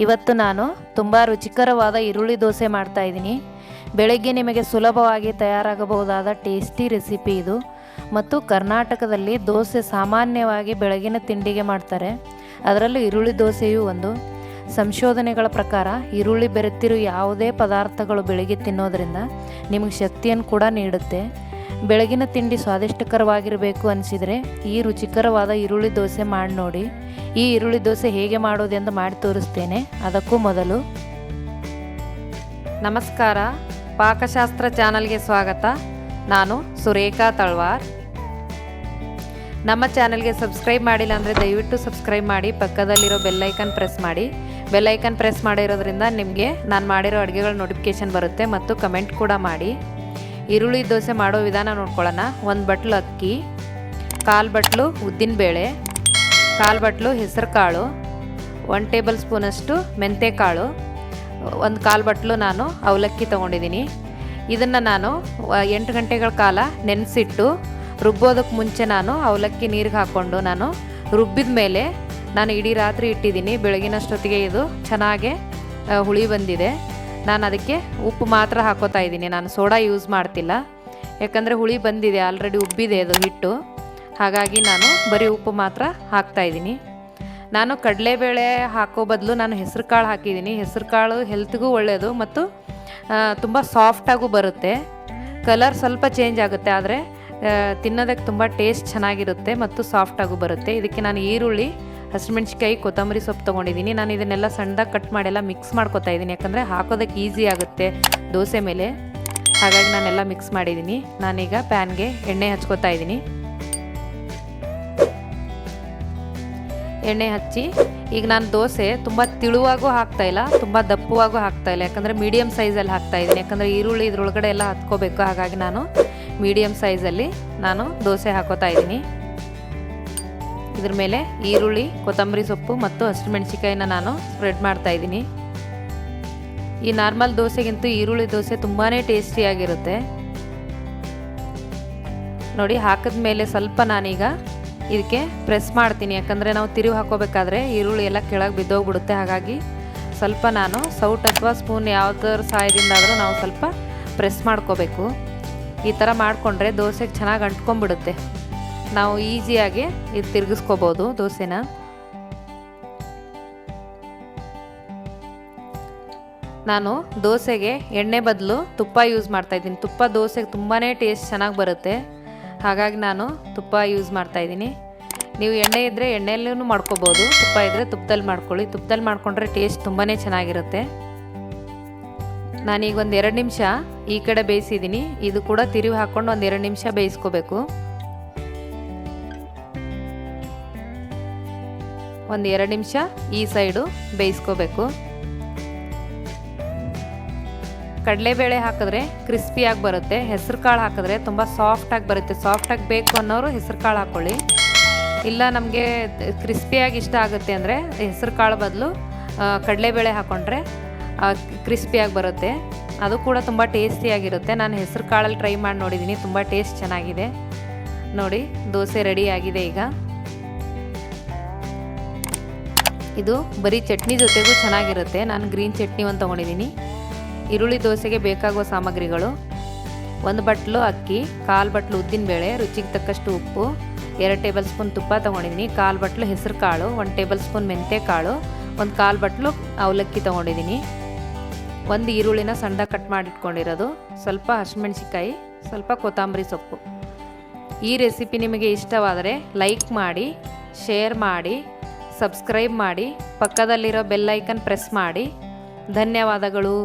ಇವತ್ತು ನಾನು ತುಂಬ ರುಚಿಕರವಾದ ಈರುಳ್ಳಿ ದೋಸೆ ಮಾಡ್ತಾ ಇದ್ದೀನಿ. ಬೆಳಗ್ಗೆ ನಿಮಗೆ ಸುಲಭವಾಗಿ ತಯಾರಾಗಬಹುದಾದ ಟೇಸ್ಟಿ ರೆಸಿಪಿ ಇದು. ಮತ್ತು ಕರ್ನಾಟಕದಲ್ಲಿ ದೋಸೆ ಸಾಮಾನ್ಯವಾಗಿ ಬೆಳಗಿನ ತಿಂಡಿಗೆ ಮಾಡ್ತಾರೆ, ಅದರಲ್ಲೂ ಈರುಳ್ಳಿ ದೋಸೆಯೂ ಒಂದು. ಸಂಶೋಧನೆಗಳ ಪ್ರಕಾರ ಈರುಳ್ಳಿ ಬೆರೆತಿರೋ ಯಾವುದೇ ಪದಾರ್ಥಗಳು ಬೆಳಗ್ಗೆ ತಿನ್ನೋದ್ರಿಂದ ನಿಮಗೆ ಶಕ್ತಿಯನ್ನು ಕೂಡ ನೀಡುತ್ತೆ. ಬೆಳಗಿನ ತಿಂಡಿ ಸ್ವಾದಿಷ್ಟಕರವಾಗಿರಬೇಕು ಅನಿಸಿದರೆ ಈ ರುಚಿಕರವಾದ ಈರುಳ್ಳಿ ದೋಸೆ ಮಾಡಿ ನೋಡಿ. ಈ ಈರುಳ್ಳಿ ದೋಸೆ ಹೇಗೆ ಮಾಡೋದೆಂದು ಮಾಡಿ ತೋರಿಸ್ತೇನೆ. ಅದಕ್ಕೂ ಮೊದಲು ನಮಸ್ಕಾರ, ಪಾಕಶಾಸ್ತ್ರ ಚಾನಲ್ಗೆ ಸ್ವಾಗತ. ನಾನು ಸುರೇಖಾ ತಳವಾರ್. ನಮ್ಮ ಚಾನಲ್ಗೆ ಸಬ್ಸ್ಕ್ರೈಬ್ ಮಾಡಿಲ್ಲ ಅಂದರೆ ದಯವಿಟ್ಟು ಸಬ್ಸ್ಕ್ರೈಬ್ ಮಾಡಿ, ಪಕ್ಕದಲ್ಲಿರೋ ಬೆಲ್ಲೈಕನ್ ಪ್ರೆಸ್ ಮಾಡಿ. ಬೆಲ್ಲೈಕನ್ ಪ್ರೆಸ್ ಮಾಡಿರೋದ್ರಿಂದ ನಿಮಗೆ ನಾನು ಮಾಡಿರೋ ಅಡುಗೆಗಳ ನೋಟಿಫಿಕೇಷನ್ ಬರುತ್ತೆ. ಮತ್ತು ಕಮೆಂಟ್ ಕೂಡ ಮಾಡಿ. ಈರುಳ್ಳಿ ದೋಸೆ ಮಾಡೋ ವಿಧಾನ ನೋಡ್ಕೊಳ್ಳೋಣ. 1 ಬಟ್ಲು ಅಕ್ಕಿ, 1/4 ಬಟ್ಲು ಉದ್ದಿನಬೇಳೆ, 1/4 ಬಟ್ಲು ಹೆಸರು ಕಾಳು, 1 ಟೇಬಲ್ ಸ್ಪೂನಷ್ಟು ಮೆಂತ್ಯಕಾಳು, 1/4 ಬಟ್ಲು ನಾನು ಅವಲಕ್ಕಿ ತೊಗೊಂಡಿದ್ದೀನಿ. ಇದನ್ನು ನಾನು 8 ಗಂಟೆಗಳ ಕಾಲ ನೆನೆಸಿಟ್ಟು ರುಬ್ಬೋದಕ್ಕೆ ಮುಂಚೆ ನಾನು ಅವಲಕ್ಕಿ ನೀರಿಗೆ ಹಾಕ್ಕೊಂಡು ನಾನು ರುಬ್ಬಿದ ಮೇಲೆ ನಾನು ಇಡೀ ರಾತ್ರಿ ಇಟ್ಟಿದ್ದೀನಿ. ಬೆಳಗಿನಷ್ಟೊತ್ತಿಗೆ ಇದು ಚೆನ್ನಾಗೆ ಹುಳಿ ಬಂದಿದೆ. ನಾನು ಅದಕ್ಕೆ ಉಪ್ಪು ಮಾತ್ರ ಹಾಕೋತಾ ಇದ್ದೀನಿ, ನಾನು ಸೋಡಾ ಯೂಸ್ ಮಾಡ್ತಿಲ್ಲ. ಯಾಕಂದರೆ ಹುಳಿ ಬಂದಿದೆ, ಆಲ್ರೆಡಿ ಉಬ್ಬಿದೆ ಅದು ಹಿಟ್ಟು. ಹಾಗಾಗಿ ನಾನು ಬರೀ ಉಪ್ಪು ಮಾತ್ರ ಹಾಕ್ತಾಯಿದ್ದೀನಿ. ನಾನು ಕಡಲೆಬೇಳೆ ಹಾಕೋ ಬದಲು ನಾನು ಹೆಸರು ಕಾಳು ಹಾಕಿದ್ದೀನಿ. ಹೆಸರು ಕಾಳು ಹೆಲ್ತ್ಗೂ ಒಳ್ಳೆಯದು ಮತ್ತು ತುಂಬ ಸಾಫ್ಟಾಗೂ ಬರುತ್ತೆ. ಕಲರ್ ಸ್ವಲ್ಪ ಚೇಂಜ್ ಆಗುತ್ತೆ, ಆದರೆ ತಿನ್ನೋದಕ್ಕೆ ತುಂಬ ಟೇಸ್ಟ್ ಚೆನ್ನಾಗಿರುತ್ತೆ ಮತ್ತು ಸಾಫ್ಟಾಗೂ ಬರುತ್ತೆ. ಇದಕ್ಕೆ ನಾನು ಈರುಳ್ಳಿ, ಹಸಿಮೆಣ್ಸಿಕಾಯಿ, ಕೊತ್ತಂಬರಿ ಸೊಪ್ಪು ತೊಗೊಂಡಿದ್ದೀನಿ. ನಾನು ಇದನ್ನೆಲ್ಲ ಸಣ್ಣದಾಗಿ ಕಟ್ ಮಾಡೆಲ್ಲ ಮಿಕ್ಸ್ ಮಾಡ್ಕೊತಾ ಇದ್ದೀನಿ, ಯಾಕಂದರೆ ಹಾಕೋದಕ್ಕೆ ಈಸಿ ಆಗುತ್ತೆ ದೋಸೆ ಮೇಲೆ. ಹಾಗಾಗಿ ನಾನೆಲ್ಲ ಮಿಕ್ಸ್ ಮಾಡಿದ್ದೀನಿ. ನಾನೀಗ ಪ್ಯಾನ್ಗೆ ಎಣ್ಣೆ ಹಚ್ಕೋತಾ ಇದ್ದೀನಿ. ಎಣ್ಣೆ ಹಚ್ಚಿ ಈಗ ನಾನು ದೋಸೆ ತುಂಬ ತಿಳುವಾಗೂ ಹಾಕ್ತಾಯಿಲ್ಲ, ತುಂಬ ದಪ್ಪವಾಗೂ ಹಾಕ್ತಾಯಿಲ್ಲ. ಯಾಕಂದರೆ ಮೀಡಿಯಮ್ ಸೈಜಲ್ಲಿ ಹಾಕ್ತಾಯಿದ್ದೀನಿ, ಯಾಕಂದರೆ ಈರುಳ್ಳಿ ಇದ್ರೊಳಗಡೆ ಎಲ್ಲ ಹತ್ಕೋಬೇಕು. ಹಾಗಾಗಿ ನಾನು ಮೀಡಿಯಮ್ ಸೈಜಲ್ಲಿ ನಾನು ದೋಸೆ ಹಾಕೋತಾ ಇದ್ದೀನಿ. ಇದ್ರ ಮೇಲೆ ಈರುಳ್ಳಿ, ಕೊತ್ತಂಬರಿ ಸೊಪ್ಪು ಮತ್ತು ಹಸಿಮೆಣ್ಸಿಕಾಯಿನ ನಾನು ಸ್ಪ್ರೆಡ್ ಮಾಡ್ತಾ ಇದ್ದೀನಿ. ಈ ನಾರ್ಮಲ್ ದೋಸೆಗಿಂತ ಈರುಳ್ಳಿ ದೋಸೆ ತುಂಬಾ ಟೇಸ್ಟಿಯಾಗಿರುತ್ತೆ. ನೋಡಿ, ಹಾಕಿದ ಮೇಲೆ ಸ್ವಲ್ಪ ನಾನೀಗ ಇದಕ್ಕೆ ಪ್ರೆಸ್ ಮಾಡ್ತೀನಿ, ಯಾಕಂದರೆ ನಾವು ತಿರುವು ಹಾಕೋಬೇಕಾದ್ರೆ ಈರುಳ್ಳಿ ಎಲ್ಲ ಕೆಳಗೆ ಬಿದ್ದೋಗ್ಬಿಡುತ್ತೆ. ಹಾಗಾಗಿ ಸ್ವಲ್ಪ ನಾನು ಸೌಟ್ ಅಥವಾ ಸ್ಪೂನ್ ಯಾವುದರ ಸಹಾಯದಿಂದಾದರೂ ನಾವು ಸ್ವಲ್ಪ ಪ್ರೆಸ್ ಮಾಡ್ಕೋಬೇಕು. ಈ ಥರ ಮಾಡಿಕೊಂಡ್ರೆ ದೋಸೆಗೆ ಚೆನ್ನಾಗಿ ಅಂಟ್ಕೊಂಡ್ಬಿಡುತ್ತೆ. ನಾವು ಈಸಿಯಾಗಿ ಇದು ತಿರುಗಿಸ್ಕೋಬೋದು ದೋಸೆನ. ನಾನು ದೋಸೆಗೆ ಎಣ್ಣೆ ಬದಲು ತುಪ್ಪ ಯೂಸ್ ಮಾಡ್ತಾಯಿದ್ದೀನಿ. ತುಪ್ಪ ದೋಸೆಗೆ ತುಂಬಾ ಟೇಸ್ಟ್ ಚೆನ್ನಾಗಿ ಬರುತ್ತೆ. ಹಾಗಾಗಿ ನಾನು ತುಪ್ಪ ಯೂಸ್ ಮಾಡ್ತಾಯಿದ್ದೀನಿ. ನೀವು ಎಣ್ಣೆ ಇದ್ದರೆ ಎಣ್ಣೆಯಲ್ಲೂ ಮಾಡ್ಕೋಬೋದು, ತುಪ್ಪ ಇದ್ದರೆ ತುಪ್ಪದಲ್ಲಿ ಮಾಡ್ಕೊಳ್ಳಿ. ತುಪ್ಪದಲ್ಲಿ ಮಾಡಿಕೊಂಡ್ರೆ ಟೇಸ್ಟ್ ತುಂಬಾ ಚೆನ್ನಾಗಿರುತ್ತೆ. ನಾನೀಗ ಒಂದು 2 ನಿಮಿಷ ಈ ಕಡೆ ಬೇಯಿಸಿದ್ದೀನಿ. ಇದು ಕೂಡ ತಿರುವಿ ಹಾಕ್ಕೊಂಡು ಒಂದು 2 ನಿಮಿಷ ಬೇಯಿಸ್ಕೋಬೇಕು. ಒಂದು 2 ನಿಮಿಷ ಈ ಸೈಡು ಬೇಯಿಸ್ಕೋಬೇಕು. ಕಡಲೆಬೇಳೆ ಹಾಕಿದ್ರೆ ಕ್ರಿಸ್ಪಿಯಾಗಿ ಬರುತ್ತೆ, ಹೆಸರು ಕಾಳು ಹಾಕಿದ್ರೆ ತುಂಬ ಸಾಫ್ಟಾಗಿ ಬರುತ್ತೆ. ಸಾಫ್ಟಾಗಿ ಬೇಕು ಅನ್ನೋರು ಹೆಸರು ಕಾಳು ಹಾಕ್ಕೊಳ್ಳಿ. ಇಲ್ಲ ನಮಗೆ ಕ್ರಿಸ್ಪಿಯಾಗಿ ಇಷ್ಟ ಆಗುತ್ತೆ ಅಂದರೆ ಹೆಸರು ಕಾಳು ಬದಲು ಕಡಲೆಬೇಳೆ ಹಾಕ್ಕೊಂಡ್ರೆ ಕ್ರಿಸ್ಪಿಯಾಗಿ ಬರುತ್ತೆ. ಅದು ಕೂಡ ತುಂಬ ಟೇಸ್ಟಿಯಾಗಿರುತ್ತೆ. ನಾನು ಹೆಸರು ಕಾಳಲ್ಲಿ ಟ್ರೈ ಮಾಡಿ ನೋಡಿದ್ದೀನಿ, ತುಂಬ ಟೇಸ್ಟ್ ಚೆನ್ನಾಗಿದೆ. ನೋಡಿ, ದೋಸೆ ರೆಡಿ ಆಗಿದೆ. ಈಗ ಇದು ಬರೀ ಚಟ್ನಿ ಜೊತೆಗೂ ಚೆನ್ನಾಗಿರುತ್ತೆ. ನಾನು ಗ್ರೀನ್ ಚಟ್ನಿ ಒಂದು ತೊಗೊಂಡಿದ್ದೀನಿ. ಈರುಳ್ಳಿ ದೋಸೆಗೆ ಬೇಕಾಗುವ ಸಾಮಗ್ರಿಗಳು: 1 ಬಟ್ಲು ಅಕ್ಕಿ, 1/4 ಬಟ್ಲು ಉದ್ದಿನಬೇಳೆ, ರುಚಿಗೆ ತಕ್ಕಷ್ಟು ಉಪ್ಪು, 2 ಟೇಬಲ್ ಸ್ಪೂನ್ ತುಪ್ಪ ತೊಗೊಂಡಿದ್ದೀನಿ, 1/4 ಬಟ್ಲು ಹೆಸರು ಕಾಳು, 1 ಟೇಬಲ್ ಸ್ಪೂನ್ ಮೆಂತ್ಯಕಾಳು, 1/4 ಬಟ್ಲು ಅವಲಕ್ಕಿ ತೊಗೊಂಡಿದ್ದೀನಿ, 1 ಈರುಳ್ಳಿನ ಸಣ್ಣದಾಗಿ ಕಟ್ ಮಾಡಿಟ್ಕೊಂಡಿರೋದು, ಸ್ವಲ್ಪ ಹಸಿಮೆಣ್ಸಿಕಾಯಿ, ಸ್ವಲ್ಪ ಕೊತ್ತಂಬರಿ ಸೊಪ್ಪು. ಈ ರೆಸಿಪಿ ನಿಮಗೆ ಇಷ್ಟವಾದರೆ ಲೈಕ್ ಮಾಡಿ, ಶೇರ್ ಮಾಡಿ, ಸಬ್ಸ್ಕ್ರೈಬ್ ಮಾಡಿ, ಪಕ್ಕದಲ್ಲಿರೋ ಬೆಲ್ ಐಕನ್ ಪ್ರೆಸ್ ಮಾಡಿ. ಧನ್ಯವಾದಗಳು.